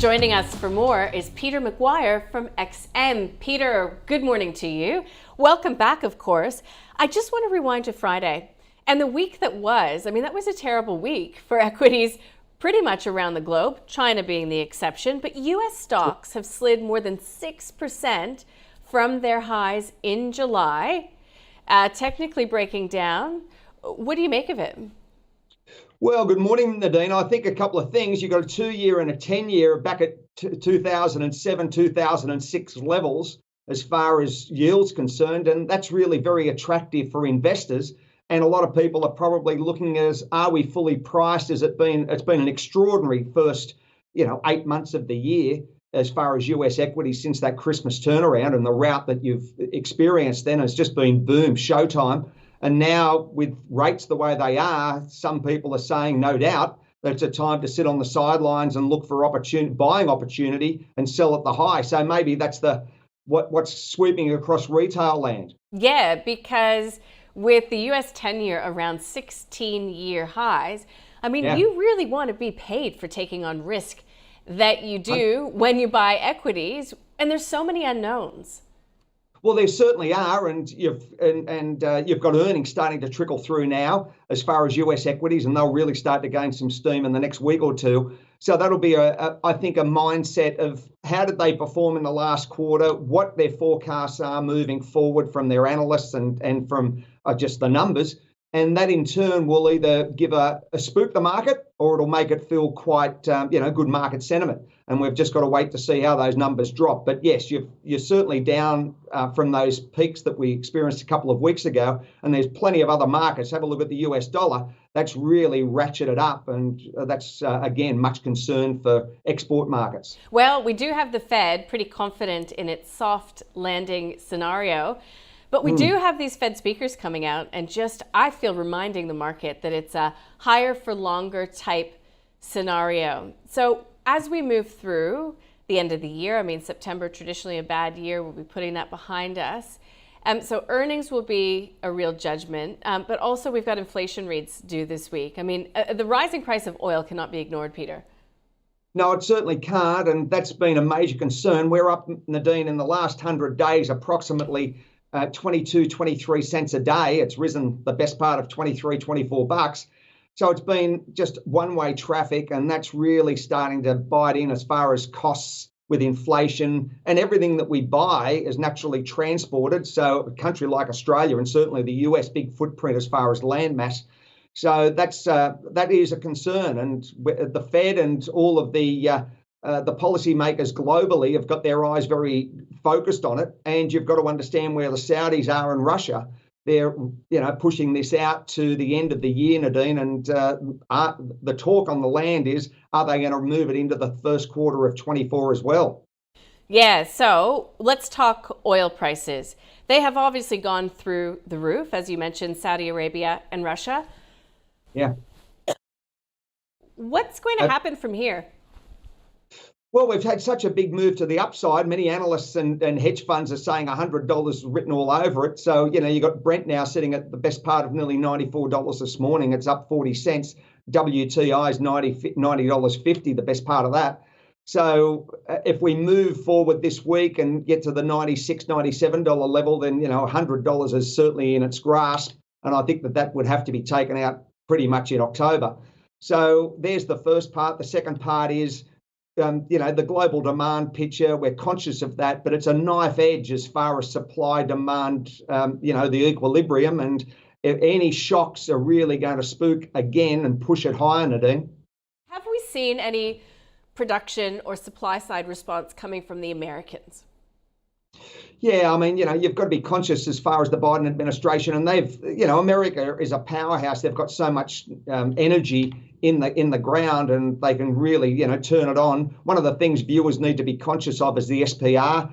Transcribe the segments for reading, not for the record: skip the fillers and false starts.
Joining us for more is Peter McGuire from XM. Peter, good morning to you. Welcome back, of course. I just want to rewind to Friday and the week that was. I mean, that was a terrible week for equities pretty much around the globe, China being the exception. But U.S. stocks have slid more than 6% from their highs in July, technically breaking down. What do you make of it? Well, good morning, Nadine. I think a couple of things. You've got a 2-year and a 10-year back at 2007, 2006 levels as far as yields concerned, and that's really very attractive for investors. And a lot of people are probably looking at us, are we fully priced? It's been an extraordinary first, 8 months of the year as far as US equities since that Christmas turnaround, and the route that you've experienced then has just been boom, showtime. And now with rates the way they are, some people are saying, no doubt, that it's a time to sit on the sidelines and look for buying opportunity and sell at the high. So maybe that's what's sweeping across retail land. Yeah, because with the US 10-year around 16-year highs, I mean, You really want to be paid for taking on risk that you do when you buy equities, and there's so many unknowns. Well, there certainly are, and you've got earnings starting to trickle through now as far as US equities, and they'll really start to gain some steam in the next week or two. So that'll be, I think, a mindset of how did they perform in the last quarter, what their forecasts are moving forward from their analysts and from just the numbers. And that in turn will either give a spook the market, or it'll make it feel quite, good market sentiment. And we've just got to wait to see how those numbers drop. But yes, you're certainly down from those peaks that we experienced a couple of weeks ago. And there's plenty of other markets. Have a look at the US dollar. That's really ratcheted up. And that's, again, much concern for export markets. Well, we do have the Fed pretty confident in its soft landing scenario. But we do have these Fed speakers coming out and I feel, reminding the market that it's a higher for longer type scenario. So as we move through the end of the year, I mean, September, traditionally a bad year, we'll be putting that behind us. So earnings will be a real judgment, but also we've got inflation reads due this week. I mean, the rising price of oil cannot be ignored, Peter. No, it certainly can't, and that's been a major concern. We're up, Nadine, in the last 100 days, approximately 22, 23 cents a day. It's risen the best part of 23, 24 bucks. So it's been just one-way traffic, and that's really starting to bite in as far as costs with inflation, and everything that we buy is naturally transported. So a country like Australia, and certainly the US, big footprint as far as land mass. So that is a concern, and the Fed and all of the policymakers globally have got their eyes very focused on it. And you've got to understand where the Saudis are in Russia. They're, pushing this out to the end of the year, Nadine. And the talk on the land is, are they going to move it into the first quarter of 24 as well? Yeah, so let's talk oil prices. They have obviously gone through the roof, as you mentioned, Saudi Arabia and Russia. Yeah. What's going to happen from here? Well, we've had such a big move to the upside. Many analysts and hedge funds are saying $100 written all over it. So, you got Brent now sitting at the best part of nearly $94 this morning. It's up 40 cents. WTI is $90.50, the best part of that. So if we move forward this week and get to the $96, $97 level, then, $100 is certainly in its grasp. And I think that would have to be taken out pretty much in October. So there's the first part. The second part is, the global demand picture. We're conscious of that, but it's a knife edge as far as supply demand, the equilibrium. And if any shocks are really going to spook again and push it higher, Nadine. Have we seen any production or supply side response coming from the Americans? Yeah, I mean, you've got to be conscious as far as the Biden administration, and they've, America is a powerhouse. They've got so much energy in the ground, and they can really, turn it on. One of the things viewers need to be conscious of is the SPR,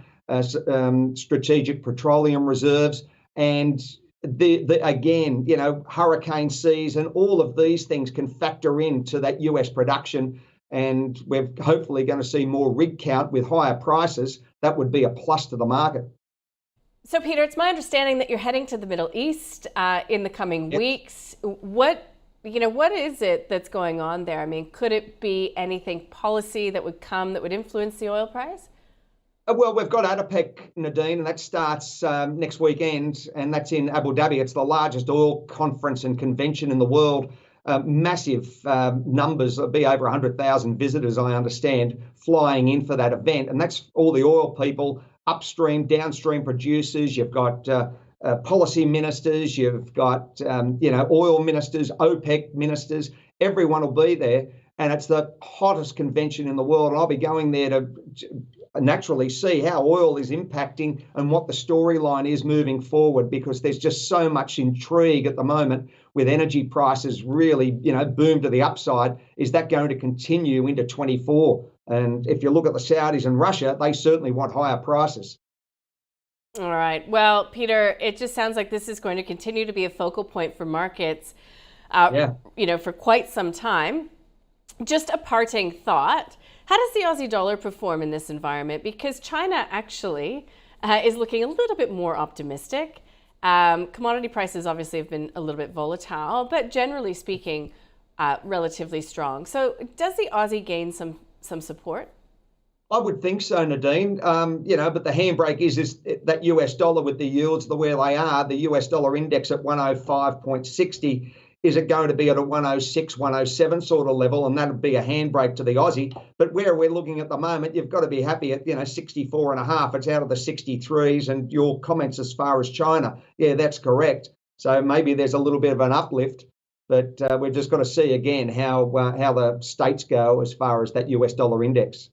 Strategic Petroleum Reserves, and again, hurricane season. All of these things can factor into that US production, and we're hopefully going to see more rig count with higher prices. That would be a plus to the market. So, Peter, it's my understanding that you're heading to the Middle East in the coming weeks. What What is it that's going on there? I mean, could it be anything policy that would come that would influence the oil price? Well, we've got ADIPEC, Nadine, and that starts next weekend, and that's in Abu Dhabi. It's the largest oil conference and convention in the world. Massive numbers, it'll be over 100,000 visitors, I understand, flying in for that event. And that's all the oil people, upstream, downstream producers. You've got policy ministers, you've got oil ministers, OPEC ministers. Everyone will be there, and it's the hottest convention in the world. And I'll be going there to naturally see how oil is impacting and what the storyline is moving forward, because there's just so much intrigue at the moment with energy prices really, boom to the upside. Is that going to continue into 24? And if you look at the Saudis and Russia, they certainly want higher prices. All right. Well, Peter, it just sounds like this is going to continue to be a focal point for markets, for quite some time. Just a parting thought. How does the Aussie dollar perform in this environment? Because China actually is looking a little bit more optimistic. Commodity prices obviously have been a little bit volatile, but generally speaking, relatively strong. So does the Aussie gain some support? I would think so, Nadine. But the handbrake is that US dollar with the yields the way they are, the US dollar index at 105.60. Is it going to be at a 106, 107 sort of level? And that would be a handbrake to the Aussie. But where we're looking at the moment, you've got to be happy at, 64 and a half. It's out of the 63s. And your comments as far as China, yeah, that's correct. So maybe there's a little bit of an uplift, but we've just got to see again how the states go as far as that US dollar index.